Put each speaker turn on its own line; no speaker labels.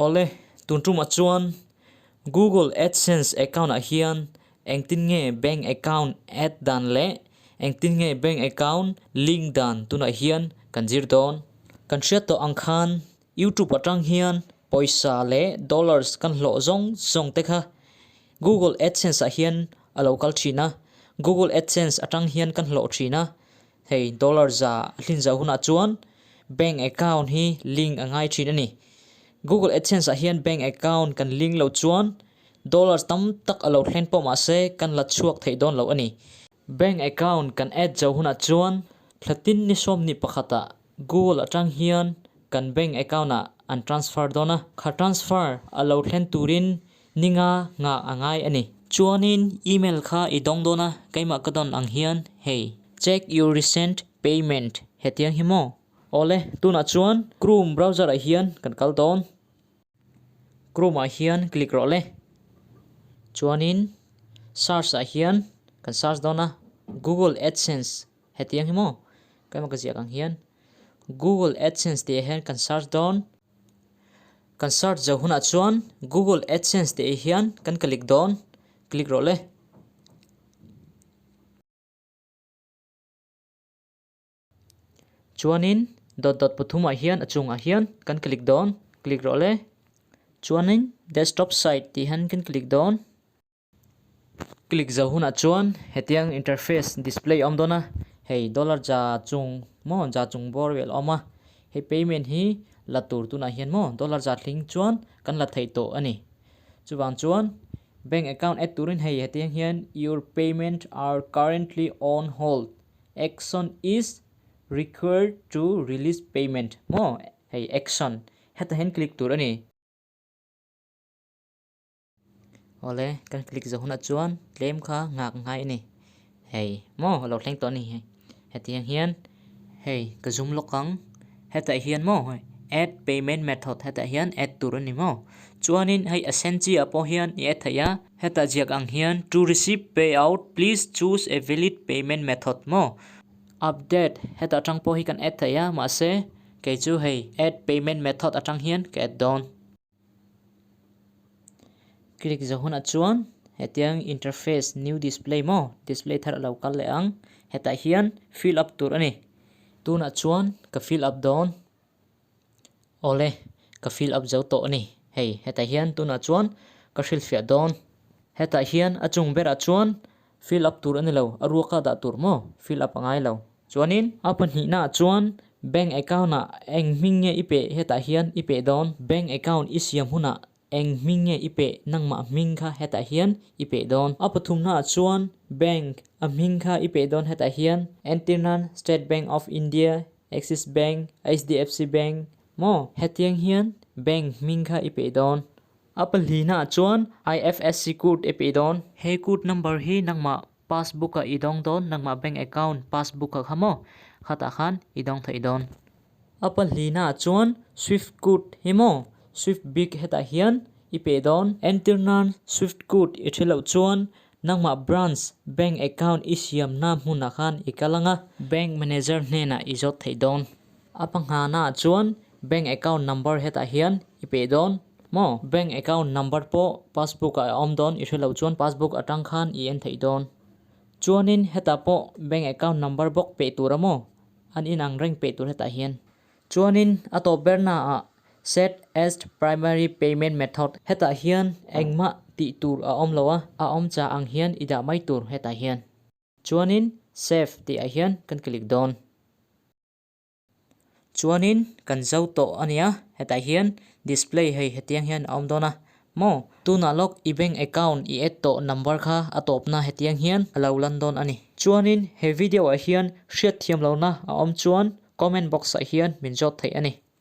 ole tuntum achuan Google AdSense account a hian engtin nge bank account add dan le engtin nge bank account link dan tuna hian kanjir don kan hriat to angkhan YouTube atang hian poisa le dollars kan hlo zong te kha Google AdSense a hian a local china Google AdSense atang hian kan hlo china hei dollar za hlin za huna chuan bank account hi link angai chin ani Google AdSense a hian bank account kan link lo chuan dollars tam tak alo thlen po ma se kan la chuak thei don lo ani bank account kan add zo huna chuan thlatin ni som ni pakhata Google atang hian kan bank account a an transfer dona kha transfer alo thlen turin ninga nga angai ani chuanin email kha idong dona kaima kadon ang hian hey check your recent payment hetiang himo ole tuna chuan Chrome browser a hian kan kal don Chrome a hian click ro le chuanin search a hian kan search dona Google AdSense hetiang himo kaima ka ziak ang hian Google AdSense te hian kan search don kan search zo huna chuan Google AdSense te hian kan click don click ro le chuanin dot pathuma hian achunga hian kan click don click ro le chuanin desktop site ti han kan click don click zo huna chuan hetiang interface display om dona hey dollar ja chung mo ja chung bor wel oma he payment hi latur tuna hian mo dollar ja thling chuan kan la thei to ani chuwang chuan bank account add turin hey hetiang hian your payment are currently on hold action is required to release payment mo hey action heta hen click tur ani ole kan click zo huna chuan claim kha ngak ngai ni hey mo lo thleng to ni hetiang hian hey ka zoom lokang heta hian mo add payment method heta hian add tur ani mo chuanin hey adsense apo hian i athaya heta jiak ang hian to receive payout please choose a valid payment method mo update heta atang po hi kan add thaya ma se ke chu hey add payment method atang hian ke add don click zo huna chuan hetiang interface new display mo display thar lo kal le ang heta hian fill up tur ani tuna chuan ka fill up don ole ka fill up zo to ani hey heta hian tuna chuan ka hril fia don heta hian achung bera chuan fill up tur ani lo aruka da tur mo fill up angai lo chuanin apan hi na chuan bank account na engming nge ipe heta hian ipe don bank account isiam huna engming nge ipe nangma ming kha heta hian ipe don apathum na chuan bank aming kha ipe don heta hian Antinan State Bank of India Axis Bank HDFC Bank mo hetiang hian bank ming kha ipe don apali na chuan IFSC code ipe don he code number hi nangma passbook a idong don nangma bank account passbook a khamo khata khan idong thai don apali na chuan swift code himo swift big heta hian ipe don Antinan swift code ithilo chuan nangma branch bank account isiam na hmuna khan ikalanga bank manager hne na izot thei don apangha na chuan bank account number heta hian ipe don mo bank account number po passbook a om don ithilo chuan passbook atang khan i en thei don chuanin heta po bank account number bok pe turamo an inang reng pe tur heta hian chuanin ato berna a set as primary payment method heta hian engma ti tur a om lowa a om cha ang hian ida mai tur heta hian chuanin save ti a hian kan click don chuanin kan zo to ania heta hian display hei hetiang hian om dona mo tuna log i bank account i add to number kha atop na hetiang hian alo lan don ani chuanin he video a hian hriat thiam lo na a om chuan comment box a hian min jot thei ani